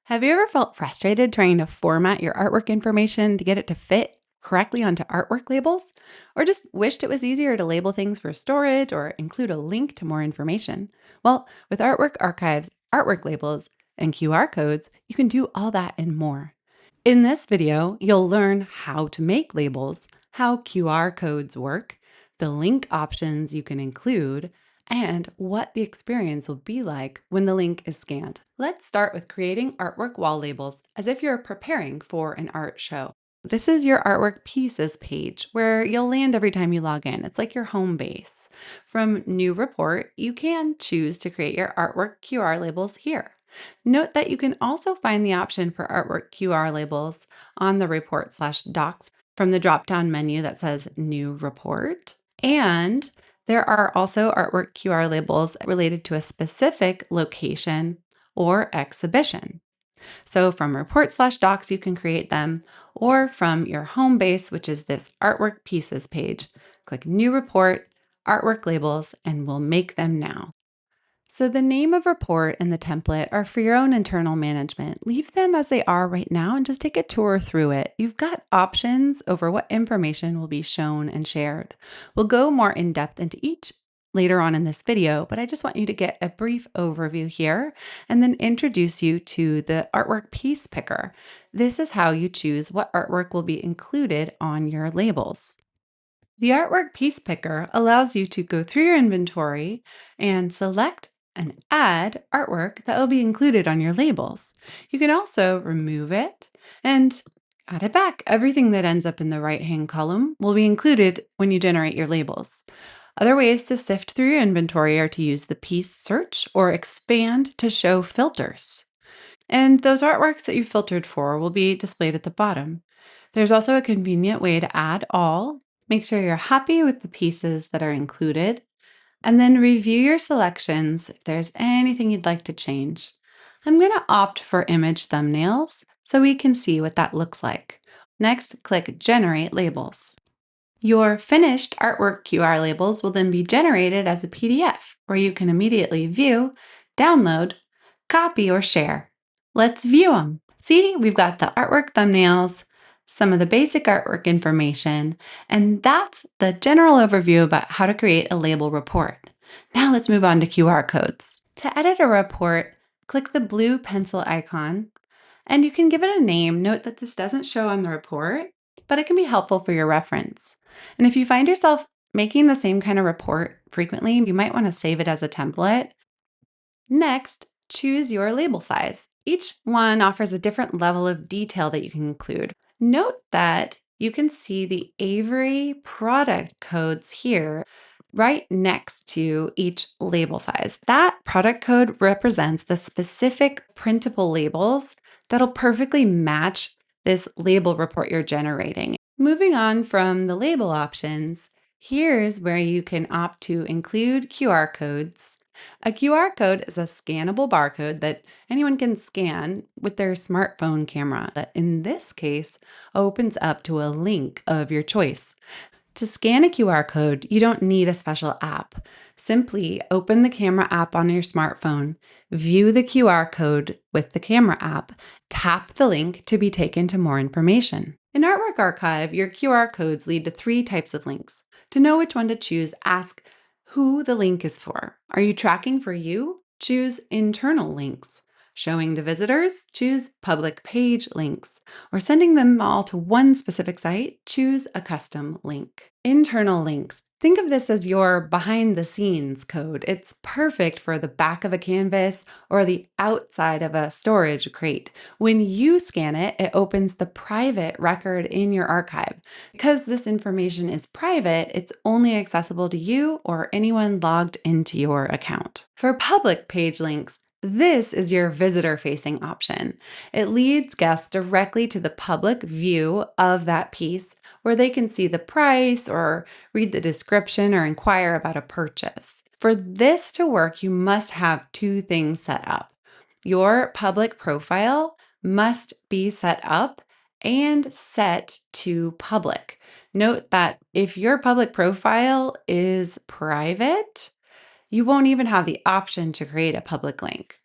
Have you ever felt frustrated trying to format your artwork information to get it to fit correctly onto artwork labels? Or just wished it was easier to label things for storage or include a link to more information? Well, with Artwork Archives, artwork labels, and QR codes, you can do all that and more. In this video, you'll learn how to make labels, how QR codes work, the link options you can include, and what the experience will be like when the link is scanned. Let's start with creating artwork wall labels as if you're preparing for an art show. This is your artwork pieces page where you'll land every time you log in. It's like your home base. From New Report, you can choose to create your artwork QR labels here. Note that you can also find the option for artwork QR labels on the report/docs from the drop-down menu that says New Report. And there are also artwork QR labels related to a specific location or exhibition. So from report/docs, you can create them, or from your home base, which is this artwork pieces page. Click New Report, Artwork Labels, and we'll make them now. So the name of report and the template are for your own internal management. Leave them as they are right now and just take a tour through it. You've got options over what information will be shown and shared. We'll go more in depth into each later on in this video, but I just want you to get a brief overview here and then introduce you to the artwork piece picker. This is how you choose what artwork will be included on your labels. The artwork piece picker allows you to go through your inventory and select and add artwork that will be included on your labels. You can also remove it and add it back. Everything that ends up in the right-hand column will be included when you generate your labels. Other ways to sift through your inventory are to use the piece search or expand to show filters. And those artworks that you filtered for will be displayed at the bottom. There's also a convenient way to add all. Make sure you're happy with the pieces that are included, and then review your selections if there's anything you'd like to change. I'm going to opt for image thumbnails so we can see what that looks like. Next, click Generate Labels. Your finished artwork QR labels will then be generated as a PDF, where you can immediately view, download, copy, or share. Let's view them. See, we've got the artwork thumbnails, some of the basic artwork information, and that's the general overview about how to create a label report. Now let's move on to QR codes. To edit a report, click the blue pencil icon and you can give it a name. Note that this doesn't show on the report, but it can be helpful for your reference. And if you find yourself making the same kind of report frequently, you might want to save it as a template. Next, choose your label size. Each one offers a different level of detail that you can include. Note that you can see the Avery product codes here right next to each label size. That product code represents the specific printable labels that'll perfectly match this label report you're generating. Moving on from the label options, here's where you can opt to include QR codes. A QR code is a scannable barcode that anyone can scan with their smartphone camera, that in this case opens up to a link of your choice. To scan a QR code, you don't need a special app. Simply open the camera app on your smartphone, view the QR code with the camera app, tap the link to be taken to more information. In Artwork Archive, your QR codes lead to 3 types of links. To know which one to choose, ask who the link is for. Are you tracking for you? Choose internal links. Showing to visitors? Choose public page links. Or sending them all to one specific site? Choose a custom link. Internal links. Think of this as your behind the scenes code. It's perfect for the back of a canvas or the outside of a storage crate. When you scan it, it opens the private record in your archive. Because this information is private, it's only accessible to you or anyone logged into your account. For public page links, this is your visitor-facing option. It leads guests directly to the public view of that piece where they can see the price or read the description or inquire about a purchase. For this to work, you must have 2 things set up. Your public profile must be set up and set to public. Note that if your public profile is private, you won't even have the option to create a public link.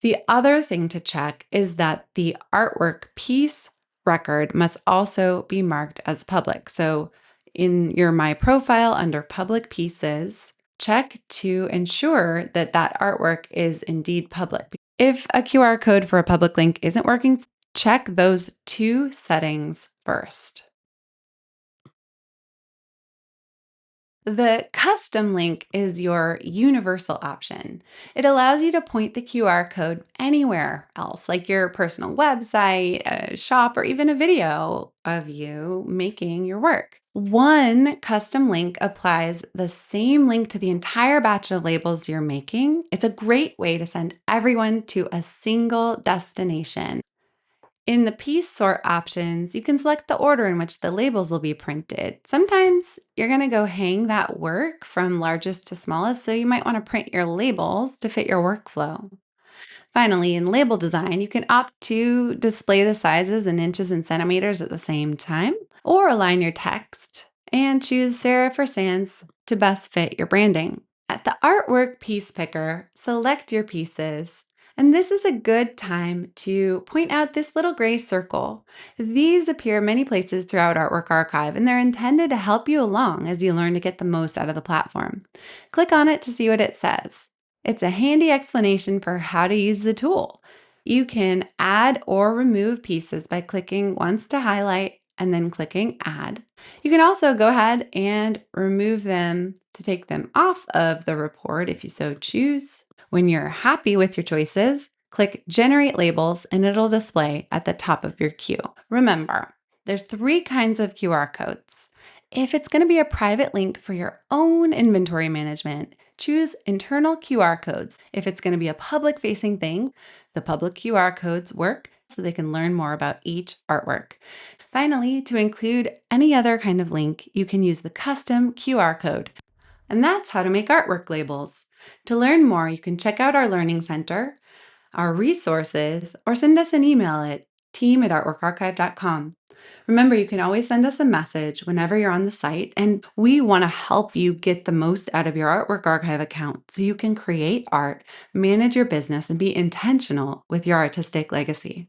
The other thing to check is that the artwork piece record must also be marked as public. So in your My Profile under Public Pieces, check to ensure that that artwork is indeed public. If a QR code for a public link isn't working, check those two settings first. The custom link is your universal option. It allows you to point the QR code anywhere else, like your personal website, a shop, or even a video of you making your work. One custom link applies the same link to the entire batch of labels you're making. It's a great way to send everyone to a single destination. In the piece sort options, you can select the order in which the labels will be printed. Sometimes you're going to go hang that work from largest to smallest, so you might want to print your labels to fit your workflow. Finally, in label design, you can opt to display the sizes in inches and centimeters at the same time, or align your text and choose serif or sans to best fit your branding. At the artwork piece picker, select your pieces. And this is a good time to point out this little gray circle. These appear many places throughout Artwork Archive, and they're intended to help you along as you learn to get the most out of the platform. Click on it to see what it says. It's a handy explanation for how to use the tool. You can add or remove pieces by clicking once to highlight and then clicking Add. You can also go ahead and remove them to take them off of the report if you so choose. When you're happy with your choices, click Generate Labels and it'll display at the top of your queue. Remember, there's three kinds of QR codes. If it's going to be a private link for your own inventory management, choose internal QR codes. If it's going to be a public facing thing, the public QR codes work so they can learn more about each artwork. Finally, to include any other kind of link, you can use the custom QR code. And that's how to make artwork labels. To learn more, you can check out our Learning Center, our resources, or send us an email at team@artworkarchive.com. Remember, you can always send us a message whenever you're on the site, and we want to help you get the most out of your Artwork Archive account so you can create art, manage your business, and be intentional with your artistic legacy.